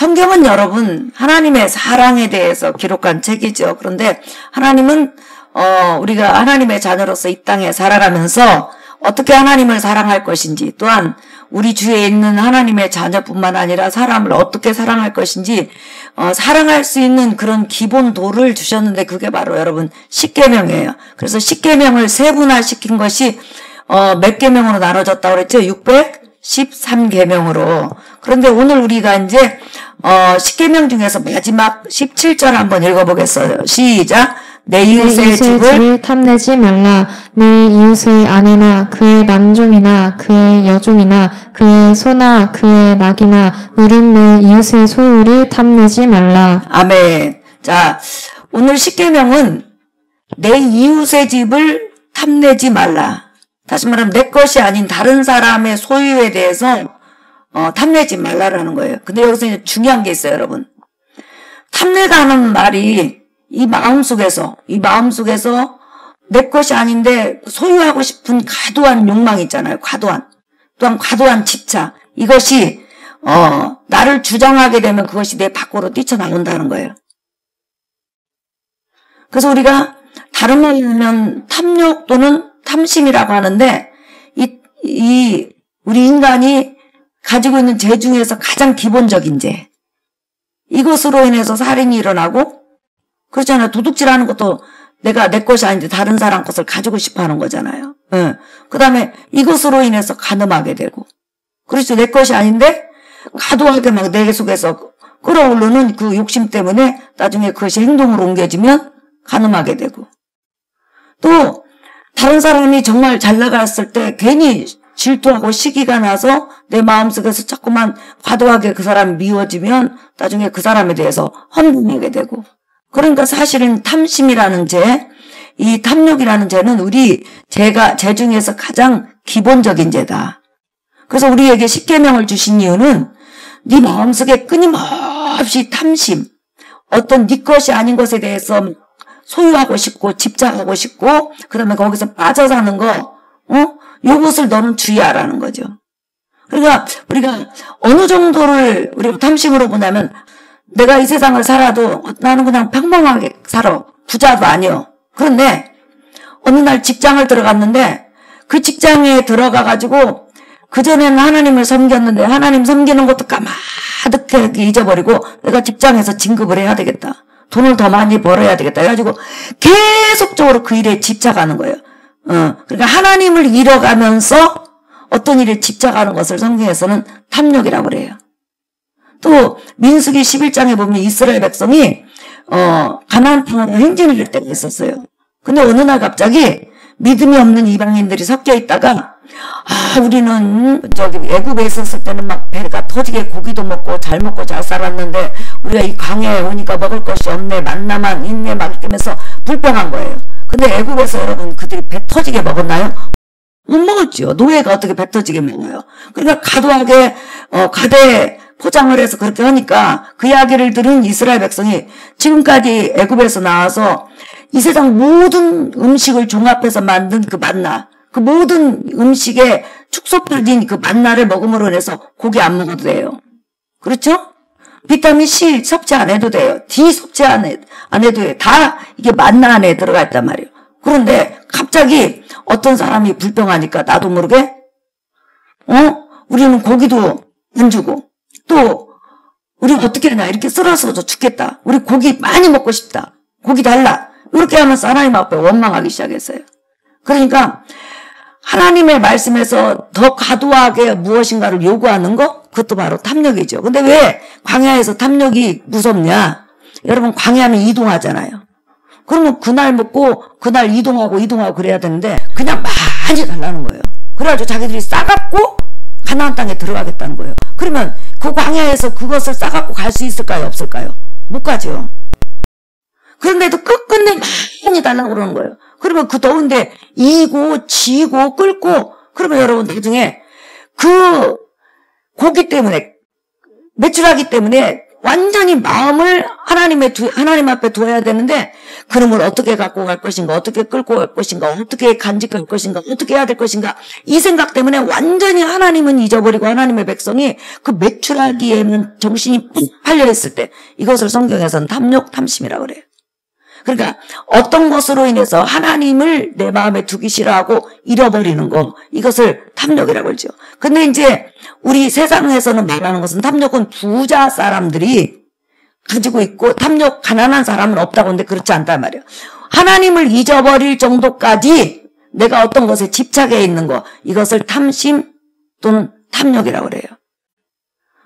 성경은 여러분 하나님의 사랑에 대해서 기록한 책이죠. 그런데 하나님은 우리가 하나님의 자녀로서 이 땅에 살아가면서 어떻게 하나님을 사랑할 것인지, 또한 우리 주위에 있는 하나님의 자녀뿐만 아니라 사람을 어떻게 사랑할 것인지 사랑할 수 있는 그런 기본도를 주셨는데, 그게 바로 여러분 십계명이에요. 그래서 십계명을 세분화시킨 것이 몇 계명으로 나눠졌다고 그랬죠? 613계명으로. 그런데 오늘 우리가 이제 십계명 중에서 마지막 17절 한번 읽어보겠어요. 시작. 내 이웃의 집을 탐내지 말라. 내 이웃의 아내나 그의 남종이나 그의 여종이나 그의 소나 그의 낙이나 우린 내 이웃의 소유를 탐내지 말라. 아멘. 자, 오늘 십계명은 내 이웃의 집을 탐내지 말라. 다시 말하면 내 것이 아닌 다른 사람의 소유에 대해서 탐내지 말라라는 거예요. 근데 여기서 이제 중요한 게 있어요, 여러분. 탐내다는 말이 이 마음속에서 내 것이 아닌데 소유하고 싶은 과도한 욕망이 있잖아요. 또한 과도한 집착. 이것이 나를 주장하게 되면 그것이 내 밖으로 뛰쳐나온다는 거예요. 그래서 우리가 다른 말로 하면 탐욕 또는 탐심이라고 하는데, 우리 인간이 가지고 있는 죄 중에서 가장 기본적인 죄. 이것으로 인해서 살인이 일어나고, 그렇잖아요. 도둑질하는 것도 내가 내 것이 아닌데 다른 사람 것을 가지고 싶어 하는 거잖아요. 그 다음에 이것으로 인해서 간음하게 되고, 그렇죠. 내 것이 아닌데 과도하게 막 내 속에서 끌어오르는 그 욕심 때문에 나중에 그것이 행동으로 옮겨지면 간음하게 되고, 또 다른 사람이 정말 잘 나갔을 때 괜히 질투하고 시기가 나서 내 마음속에서 자꾸만 과도하게 그 사람이 미워지면 나중에 그 사람에 대해서 헌금하게 되고. 그러니까 사실은 탐심이라는 죄, 이 탐욕이라는 죄는 우리 죄 중에서 가장 기본적인 죄다. 그래서 우리에게 십계명을 주신 이유는 네 마음속에 끊임없이 탐심, 어떤 네 것이 아닌 것에 대해서 소유하고 싶고 집착하고 싶고, 그다음에 거기서 빠져 사는 거, 요것을 너는 주의하라는 거죠. 그러니까 우리가 어느 정도를 우리가 탐심으로 보냐면, 내가 이 세상을 살아도 나는 그냥 평범하게 살아. 부자도 아니요. 그런데 어느 날 직장을 들어갔는데, 그 직장에 들어가가지고 그전에는 하나님을 섬겼는데 하나님 섬기는 것도 까마득하게 잊어버리고 내가 직장에서 진급을 해야 되겠다. 돈을 더 많이 벌어야 되겠다. 해가지고 계속적으로 그 일에 집착하는 거예요. 그러니까 하나님을 잃어가면서 어떤 일에 집착하는 것을 성경에서는 탐욕이라고 그래요. 또 민수기 11장에 보면 이스라엘 백성이 가나안 땅으로 행진을 할 때가 있었어요. 근데 어느 날 갑자기 믿음이 없는 이방인들이 섞여 있다가, 우리는 애굽에 있었을 때는 막 배가 터지게 고기도 먹고 잘 먹고 잘 살았는데 우리가 이 광야에 오니까 먹을 것이 없네, 만나만 있네, 막 이렇게 하면서 불평한 거예요. 근데 애굽에서 여러분 그들이 배 터지게 먹었나요? 못 먹었죠. 노예가 어떻게 배 터지게 먹어요. 그러니까 과도하게 과대 포장을 해서 그렇게 하니까 그 이야기를 들은 이스라엘 백성이 지금까지 애굽에서 나와서 이 세상 모든 음식을 종합해서 만든 그 만나, 그 모든 음식에 축소되어진 그 만나를 먹음으로 인해서 고기 안 먹어도 돼요. 그렇죠? 비타민 C 섭취 안 해도 돼요. D 섭취 안 해도 돼요. 다 이게 만나 안에 들어가 있단 말이에요. 그런데 갑자기 어떤 사람이 불평하니까 나도 모르게 우리는 고기도 안 주고, 또 우리 어떻게 하냐, 이렇게 썰어서 죽겠다, 우리 고기 많이 먹고 싶다, 고기 달라, 이렇게 하면서 하나님 앞에 원망하기 시작했어요. 그러니까 하나님의 말씀에서 더 과도하게 무엇인가를 요구하는 거, 그것도 바로 탐욕이죠. 근데 왜 광야에서 탐욕이 무섭냐? 여러분, 광야는 이동하잖아요. 그러면 그날 먹고 그날 이동하고 그래야 되는데 그냥 많이 달라는 거예요. 그래가지고 자기들이 싸갖고 가나안 땅에 들어가겠다는 거예요. 그러면 그 광야에서 그것을 싸갖고 갈 수 있을까요? 없을까요? 못 가죠. 그런데도 끝끝내 많이 달라고 그러는 거예요. 그러면 그 더운데 이고 지고 끓고, 그러면 여러분 나중에 그 고기 때문에, 매출하기 때문에 완전히 마음을 하나님 앞에 두어야 되는데 그놈을 어떻게 갖고 갈 것인가, 어떻게 끌고 갈 것인가, 어떻게 간직할 것인가, 어떻게 해야 될 것인가, 이 생각 때문에 완전히 하나님은 잊어버리고 하나님의 백성이 그 매출하기에는 정신이 푹 팔려있을 때 이것을 성경에서는 탐욕, 탐심이라고 그래요. 그러니까 어떤 것으로 인해서 하나님을 내 마음에 두기 싫어하고 잃어버리는 거, 이것을 탐욕이라고 그러죠. 근데 이제 우리 세상에서는 말하는 것은 탐욕은 부자 사람들이 가지고 있고 탐욕 가난한 사람은 없다고 하는데 그렇지 않단 말이에요. 하나님을 잊어버릴 정도까지 내가 어떤 것에 집착해 있는 거, 이것을 탐심 또는 탐욕이라고 그래요.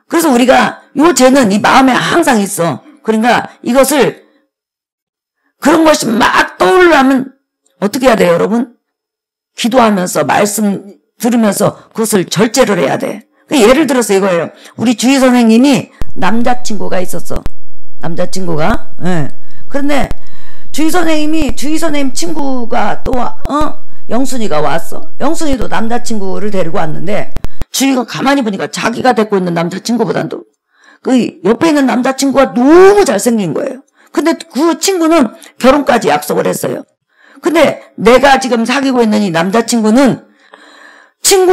그래서 우리가 요 죄는 이 마음에 항상 있어. 그러니까 이것을 그런 것이 막 떠오르려면 어떻게 해야 돼요, 여러분? 기도하면서 말씀 들으면서 그것을 절제를 해야 돼. 예를 들어서 이거예요. 우리 주희 선생님이 남자친구가 있었어. 남자친구가. 예. 그런데 주희 선생님 친구가 또 영순이가 왔어. 영순이도 남자친구를 데리고 왔는데 주희가 가만히 보니까 자기가 데리고 있는 남자친구보다도 그 옆에 있는 남자친구가 너무 잘생긴 거예요. 근데 그 친구는 결혼까지 약속을 했어요. 근데 내가 지금 사귀고 있는 이 남자친구는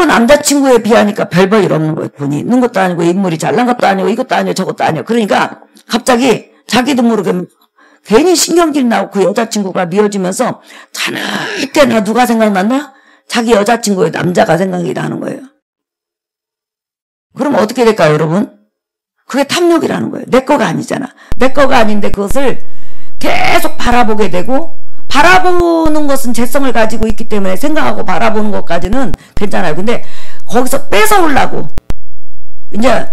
남자친구에 비하니까 별 볼 일 없는 거예요. 돈이 있는 것도 아니고 인물이 잘난 것도 아니고 이것도 아니고 저것도 아니고. 그러니까 갑자기 자기도 모르게 괜히 신경질 나고 그 여자친구가 미워지면서 자나깨나 누가 생각났나? 자기 여자친구의 남자가 생각이 나는 거예요. 그럼 어떻게 될까요, 여러분? 그게 탐욕이라는 거예요. 내 거가 아니잖아. 내 거가 아닌데 그것을 계속 바라보게 되고, 바라보는 것은 재성을 가지고 있기 때문에 생각하고 바라보는 것까지는 괜찮아요. 근데 거기서 뺏어오려고 이제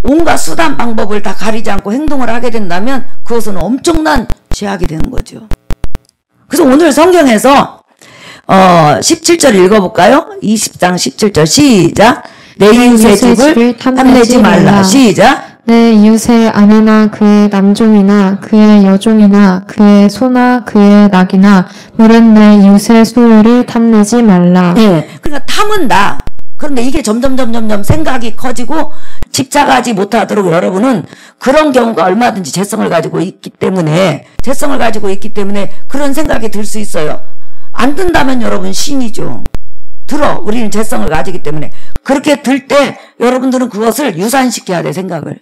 온갖 수단 방법을 다 가리지 않고 행동을 하게 된다면 그것은 엄청난 죄악이 되는 거죠. 그래서 오늘 성경에서 17절 읽어볼까요? 20장 17절 시작. 내 이웃의 집을 탐내지 말라. 시작. 내 이웃의 아내나 그의 남종이나 그의 여종이나 그의 소나 그의 낙이나 물은 내 이웃의 소유를 탐내지 말라. 네, 그러니까 탐은 나. 그런데 이게 점점 생각이 커지고 집착하지 못하도록 여러분은 그런 경우가 얼마든지 재성을 가지고 있기 때문에 그런 생각이 들 수 있어요. 안 든다면 여러분 신이죠. 들어. 우리는 재성을 가지기 때문에. 그렇게 들 때 여러분들은 그것을 유산시켜야 돼, 생각을.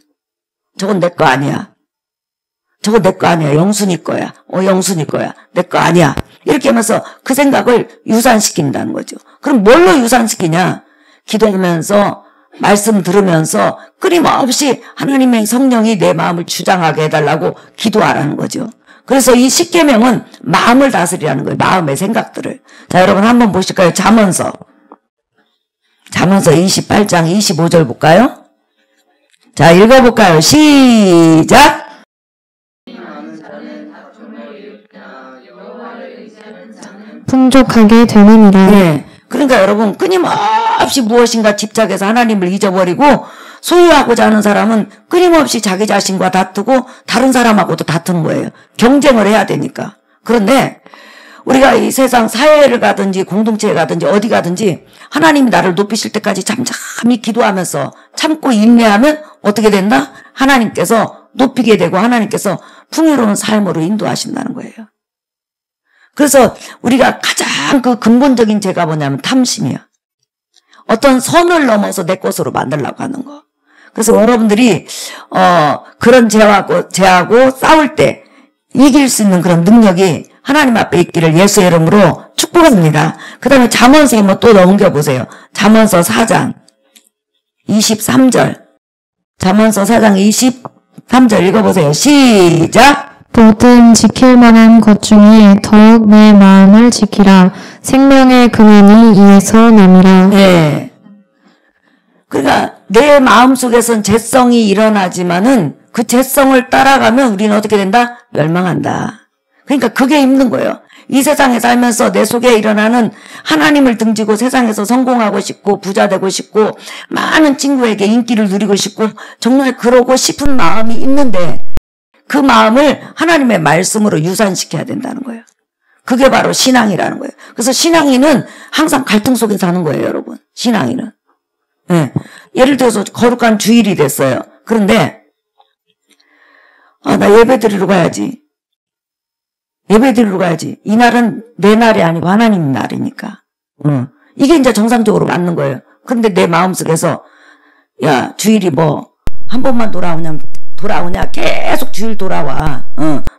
저건 내 거 아니야. 저건 내 거 아니야. 영순이 거야. 영순이 거야. 내 거 아니야. 이렇게 하면서 그 생각을 유산시킨다는 거죠. 그럼 뭘로 유산시키냐? 기도하면서, 말씀 들으면서 끊임없이 하나님의 성령이 내 마음을 주장하게 해달라고 기도하라는 거죠. 그래서 이 십계명은 마음을 다스리라는 거예요. 마음의 생각들을. 자, 여러분 한번 보실까요? 잠언서 28장 25절 볼까요? 자, 읽어볼까요? 시작! 풍족하게 되느니라. 네. 그러니까 여러분 끊임없이 무엇인가 집착해서 하나님을 잊어버리고 소유하고자 하는 사람은 끊임없이 자기 자신과 다투고 다른 사람하고도 다투는 거예요. 경쟁을 해야 되니까. 그런데 우리가 이 세상 사회를 가든지 공동체에 가든지 어디 가든지 하나님이 나를 높이실 때까지 잠잠히 기도하면서 참고 인내하면 어떻게 된다? 하나님께서 높이게 되고 하나님께서 풍요로운 삶으로 인도하신다는 거예요. 그래서 우리가 가장 그 근본적인 죄가 뭐냐면 탐심이야. 어떤 선을 넘어서 내 것으로 만들려고 하는 거. 그래서 여러분들이 그런 죄하고 싸울 때 이길 수 있는 그런 능력이 하나님 앞에 있기를 예수의 이름으로 축복합니다. 그 다음에 잠언서 한번 또 넘겨보세요. 잠언서 4장 23절. 잠언서 4장 23절 읽어보세요. 시작! 모든 지킬 만한 것 중에 더욱 내 마음을 지키라. 생명의 근원이 이에서 남이라. 네. 그러니까 내 마음속에선 죄성이 일어나지만은 그 죄성을 따라가면 우리는 어떻게 된다? 멸망한다. 그러니까 그게 힘든 거예요. 이 세상에 살면서 내 속에 일어나는 하나님을 등지고 세상에서 성공하고 싶고 부자 되고 싶고 많은 친구에게 인기를 누리고 싶고 정말 그러고 싶은 마음이 있는데 그 마음을 하나님의 말씀으로 유산시켜야 된다는 거예요. 그게 바로 신앙이라는 거예요. 그래서 신앙인은 항상 갈등 속에 사는 거예요, 여러분. 신앙인은. 네. 예를 들어서 거룩한 주일이 됐어요. 그런데 아, 나 예배 드리러 가야지. 예배 드리러 가야지. 이 날은 내 날이 아니고 하나님 날이니까. 이게 이제 정상적으로 맞는 거예요. 근데 내 마음속에서 야, 주일이 뭐 한 번만 돌아오냐 계속 주일 돌아와.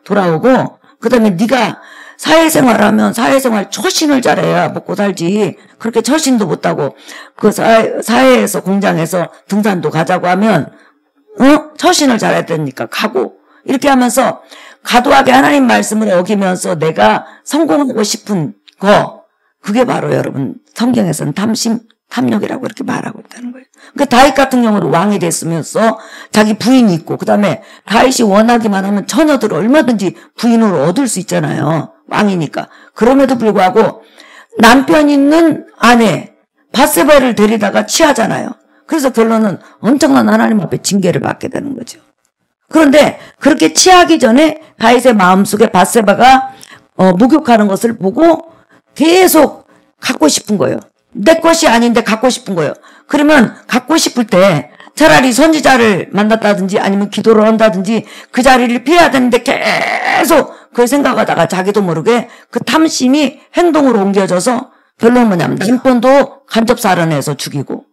돌아오고 그다음에 네가 사회생활하면 사회생활 처신을 잘해야 먹고 살지. 그렇게 처신도 못하고 그 사회에서 공장에서 등산도 가자고 하면 처신을 잘해야 되니까 가고 이렇게 하면서 과도하게 하나님 말씀을 어기면서 내가 성공하고 싶은 거 그게 바로 여러분 성경에서는 탐욕이라고 이렇게 말하고 있다는 거예요. 그러니까 다윗 같은 경우는 왕이 됐으면서 자기 부인이 있고 그다음에 다윗이 원하기만 하면 처녀들을 얼마든지 부인으로 얻을 수 있잖아요. 왕이니까. 그럼에도 불구하고 남편 있는 아내 밧세바를 데리다가 취하잖아요. 그래서 결론은 엄청난 하나님 앞에 징계를 받게 되는 거죠. 그런데 그렇게 취하기 전에 다윗의 마음속에 밧세바가 목욕하는 것을 보고 계속 갖고 싶은 거예요. 내 것이 아닌데 갖고 싶은 거예요. 그러면 갖고 싶을 때 차라리 선지자를 만났다든지 아니면 기도를 한다든지 그 자리를 피해야 되는데 계속 그걸 생각하다가 자기도 모르게 그 탐심이 행동으로 옮겨져서 결론은 뭐냐면 남편도 간접 살해해서 죽이고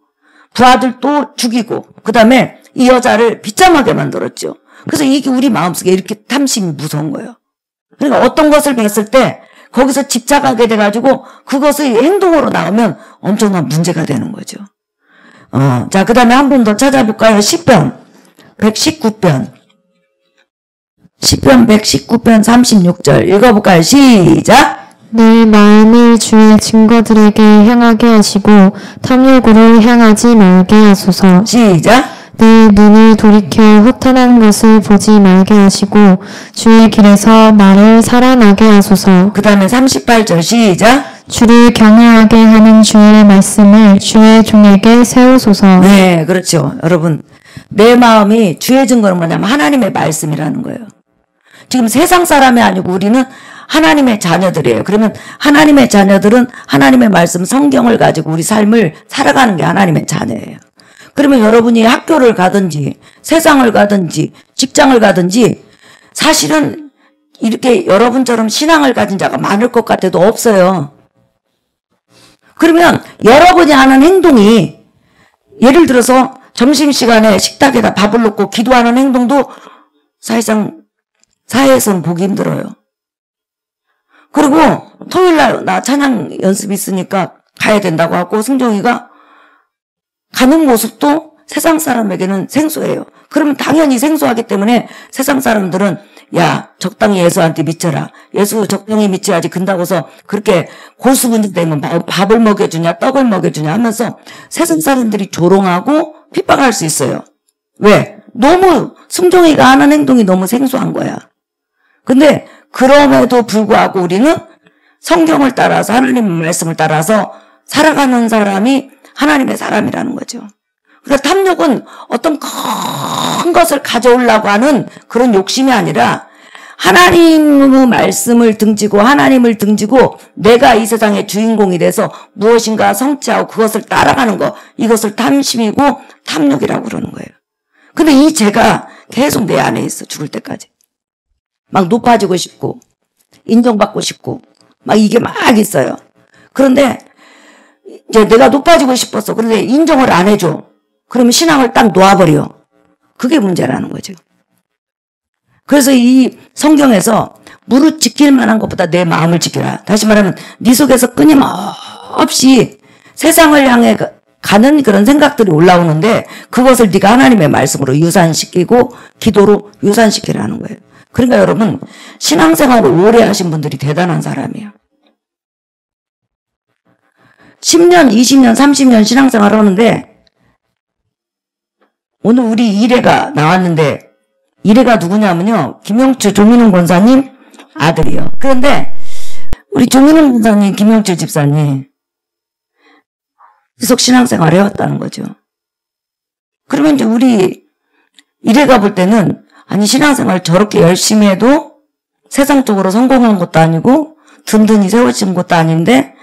부하들도 죽이고 그다음에 이 여자를 비참하게 만들었죠. 그래서 이게 우리 마음속에 이렇게 탐심이 무서운 거예요. 그러니까 어떤 것을 봤을 때 거기서 집착하게 돼가지고 그것이 행동으로 나오면 엄청난 문제가 되는 거죠. 자, 그 다음에 한 번 더 찾아볼까요? 시편 119편 36절 읽어볼까요? 시작! 내 마음을 주의 증거들에게 향하게 하시고 탐욕으로 향하지 말게 하소서. 시작! 내 눈을 돌이켜 허탄한 것을 보지 말게 하시고 주의 길에서 나를 살아나게 하소서. 그 다음에 38절 시작! 주를 경외하게 하는 주의 말씀을 주의 종에게 세우소서. 네, 그렇죠. 여러분, 내 마음이 주의 증거는 뭐냐면 하나님의 말씀이라는 거예요. 지금 세상 사람이 아니고 우리는 하나님의 자녀들이에요. 그러면 하나님의 자녀들은 하나님의 말씀 성경을 가지고 우리 삶을 살아가는 게 하나님의 자녀예요. 그러면 여러분이 학교를 가든지 세상을 가든지 직장을 가든지 사실은 이렇게 여러분처럼 신앙을 가진 자가 많을 것 같아도 없어요. 그러면 여러분이 하는 행동이 예를 들어서 점심시간에 식탁에다 밥을 놓고 기도하는 행동도 사실상 사회에서는 보기 힘들어요. 그리고 토요일날 나 찬양 연습 있으니까 가야 된다고 하고 승종이가 가는 모습도 세상 사람에게는 생소해요. 그러면 당연히 생소하기 때문에 세상 사람들은 야 적당히 예수한테 미쳐라. 예수 적당히 미쳐야지 근다고서 그렇게 고수분들되면 밥을 먹여주냐 떡을 먹여주냐 하면서 세상 사람들이 조롱하고 핍박할 수 있어요. 왜? 너무 승종이가 하는 행동이 너무 생소한 거야. 근데 그럼에도 불구하고 우리는 성경을 따라서 하나님의 말씀을 따라서 살아가는 사람이 하나님의 사람이라는 거죠. 그러니까 탐욕은 어떤 큰 것을 가져오려고 하는 그런 욕심이 아니라 하나님의 말씀을 등지고 하나님을 등지고 내가 이 세상의 주인공이 돼서 무엇인가 성취하고 그것을 따라가는 거 이것을 탐심이고 탐욕이라고 그러는 거예요. 근데 이 죄가 계속 내 안에 있어 죽을 때까지. 막 높아지고 싶고 인정받고 싶고 막 이게 막 있어요. 그런데 이제 내가 높아지고 싶었어. 그런데 인정을 안 해줘. 그러면 신앙을 딱 놓아버려. 그게 문제라는 거죠. 그래서 이 성경에서 무릇 지킬 만한 것보다 내 마음을 지키라. 다시 말하면 네 속에서 끊임없이 세상을 향해 가는 그런 생각들이 올라오는데 그것을 네가 하나님의 말씀으로 유산시키고 기도로 유산시키라는 거예요. 그러니까 여러분 신앙생활을 오래 하신 분들이 대단한 사람이에요. 10년, 20년, 30년 신앙생활을 하는데 오늘 우리 이래가 나왔는데 이래가 누구냐면요. 김영철 조민웅 권사님 아들이요. 그런데 우리 조민웅 권사님, 김영철 집사님 계속 신앙생활을 해왔다는 거죠. 그러면 이제 우리 이래가 볼 때는 아니 신앙생활 저렇게 열심히 해도 세상적으로 성공한 것도 아니고 든든히 세워진 것도 아닌데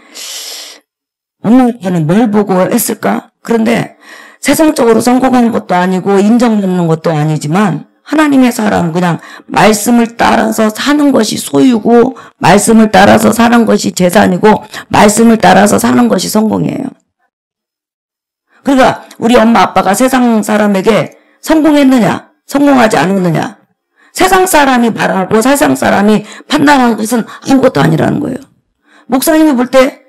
엄마는 뭘 보고 했을까? 그런데 세상적으로 성공한 것도 아니고 인정받는 것도 아니지만 하나님의 사람, 그냥 말씀을 따라서 사는 것이 소유고, 말씀을 따라서 사는 것이 재산이고, 말씀을 따라서 사는 것이 성공이에요. 그러니까 우리 엄마 아빠가 세상 사람에게 성공했느냐, 성공하지 않았느냐, 세상 사람이 말하고 세상 사람이 판단하는 것은 아무것도 아니라는 거예요. 목사님이 볼 때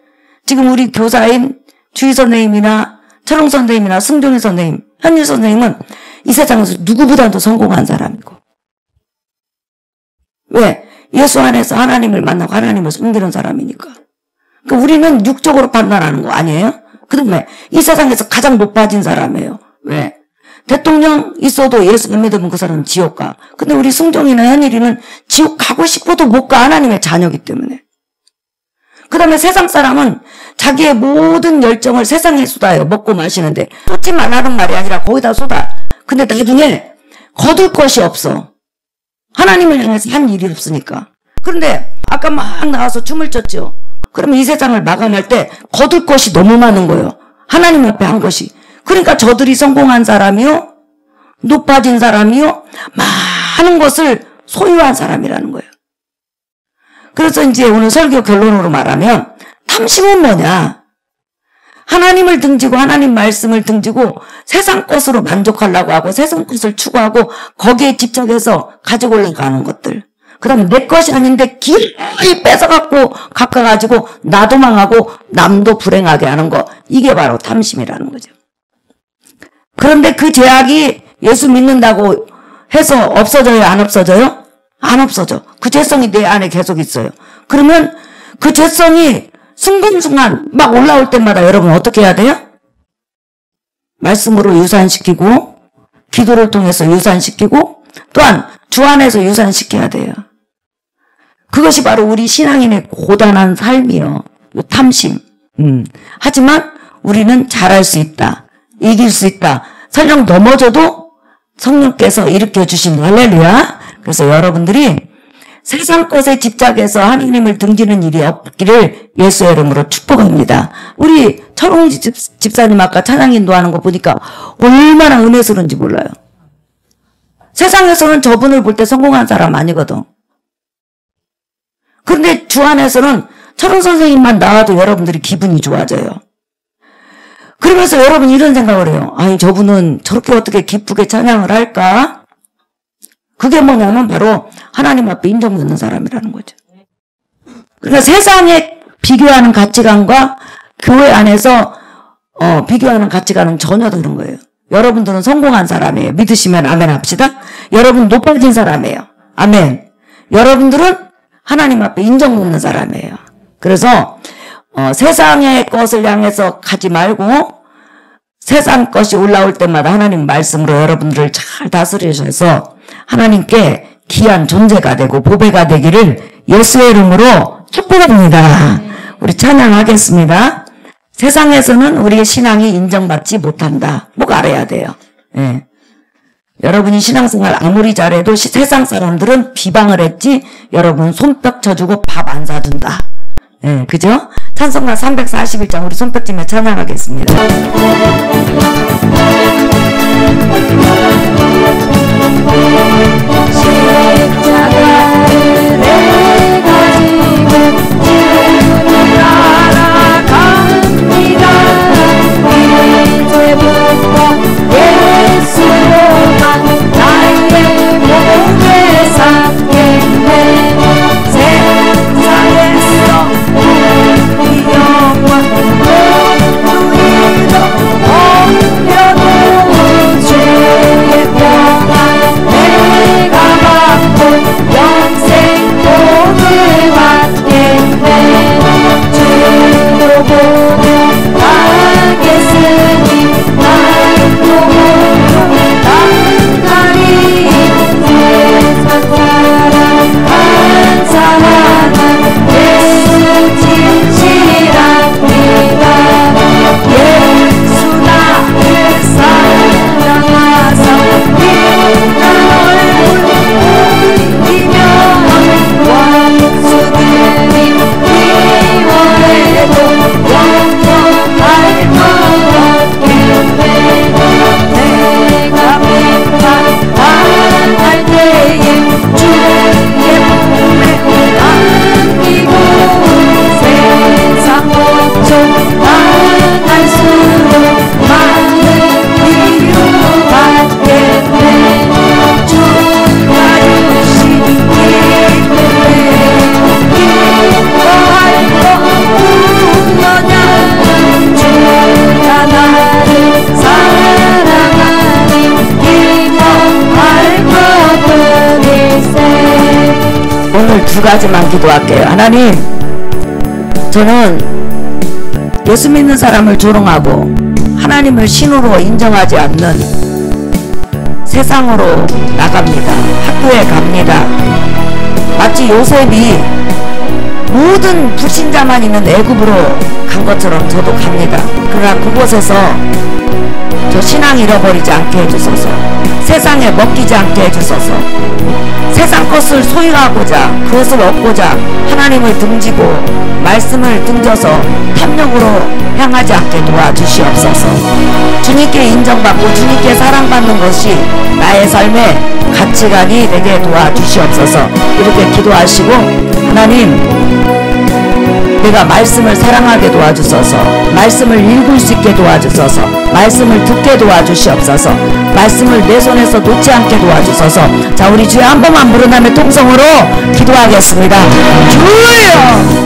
지금 우리 교사인 주희 선생님이나 철웅 선생님이나 승종희 선생님, 현일 선생님은 이 세상에서 누구보다도 성공한 사람이고. 왜? 예수 안에서 하나님을 만나고 하나님을 섬기는 사람이니까. 그러니까 우리는 육적으로 판단하는 거 아니에요? 그 다음에 이 세상에서 가장 높아진 사람이에요. 왜? 대통령 있어도 예수 안 믿으면 그 사람은 지옥 가. 근데 우리 승종이나 현일이는 지옥 가고 싶어도 못 가. 하나님의 자녀이기 때문에. 그 다음에 세상 사람은 자기의 모든 열정을 세상에 쏟아요. 먹고 마시는데. 쏟지만 하는 말이 아니라 거기다 쏟아. 근데 나중에 거둘 것이 없어. 하나님을 향해서 한 일이 없으니까. 그런데 아까 막 나와서 춤을 췄죠. 그러면 이 세상을 마감할 때 거둘 것이 너무 많은 거예요. 하나님 앞에 한 것이. 그러니까 저들이 성공한 사람이요, 높아진 사람이요, 많은 것을 소유한 사람이라는 거예요. 그래서 이제 오늘 설교 결론으로 말하면 탐심은 뭐냐? 하나님을 등지고 하나님 말씀을 등지고 세상 것으로 만족하려고 하고 세상 것을 추구하고 거기에 집착해서 가지고 올라가는 것들. 그 다음에 내 것이 아닌데 길이 뺏어갖고 가까가지고 나도 망하고 남도 불행하게 하는 거. 이게 바로 탐심이라는 거죠. 그런데 그 죄악이 예수 믿는다고 해서 없어져요? 안 없어져요? 안 없어져. 그 죄성이 내 안에 계속 있어요. 그러면 그 죄성이 순간순간 막 올라올 때마다 여러분 어떻게 해야 돼요? 말씀으로 유산시키고 기도를 통해서 유산시키고 또한 주 안에서 유산시켜야 돼요. 그것이 바로 우리 신앙인의 고단한 삶이요. 탐심. 하지만 우리는 잘할 수 있다. 이길 수 있다. 설령 넘어져도 성령께서 일으켜주신 할렐루야. 그래서 여러분들이 세상 것에 집착해서 하나님을 등지는 일이 없기를 예수의 이름으로 축복합니다. 우리 철웅 집사님 아까 찬양 인도하는 거 보니까 얼마나 은혜스러운지 몰라요. 세상에서는 저분을 볼 때 성공한 사람 아니거든. 그런데 주 안에서는 철웅 선생님만 나와도 여러분들이 기분이 좋아져요. 그러면서 여러분이 이런 생각을 해요. 아니 저분은 저렇게 어떻게 기쁘게 찬양을 할까? 그게 뭐냐면 바로 하나님 앞에 인정받는 사람이라는 거죠. 그러니까 세상에 비교하는 가치관과 교회 안에서 비교하는 가치관은 전혀 다른 거예요. 여러분들은 성공한 사람이에요. 믿으시면 아멘 합시다. 여러분 높아진 사람이에요. 아멘. 여러분들은 하나님 앞에 인정받는 사람이에요. 그래서 세상의 것을 향해서 가지 말고 세상 것이 올라올 때마다 하나님 말씀으로 여러분들을 잘 다스리셔서 하나님께 귀한 존재가 되고 보배가 되기를 예수의 이름으로 축복합니다. 우리 찬양하겠습니다. 세상에서는 우리의 신앙이 인정받지 못한다. 꼭 알아야 돼요. 예. 여러분이 신앙생활 아무리 잘해도 세상 사람들은 비방을 했지 여러분 손뼉 쳐주고 밥 안 사준다. 예, 그죠? 찬송가 341장 우리 손뼉치며 찬양하겠습니다. 십자가를 가지고 주를 알아갑니다. 이제부터 예수로만 나의 몸에 삼겠네. 세상에서 우리 영원 누리도 옮겨도 주의 평안 두 가지만 기도할게요. 하나님, 저는 예수 믿는 사람을 조롱하고 하나님을 신으로 인정하지 않는 세상으로 나갑니다. 학교에 갑니다. 마치 요셉이 모든 불신자만 있는 애굽으로 간 것처럼 저도 갑니다. 그러나 그곳에서 저 신앙 잃어버리지 않게 해주소서. 세상에 먹히지 않게 해주소서. 세상 것을 소유하고자 그것을 얻고자 하나님을 등지고 말씀을 등져서 탐욕으로 향하지 않게 도와주시옵소서. 주님께 인정받고 주님께 사랑받는 것이 나의 삶의 가치관이 되게 도와주시옵소서. 이렇게 기도하시고, 하나님, 내가 말씀을 사랑하게 도와주소서. 말씀을 읽을 수 있게 도와주소서. 말씀을 듣게 도와주시옵소서. 말씀을 내 손에서 놓지 않게 도와주소서. 자, 우리 주여 한 번만 부른 다음에 통성으로 기도하겠습니다. 주여!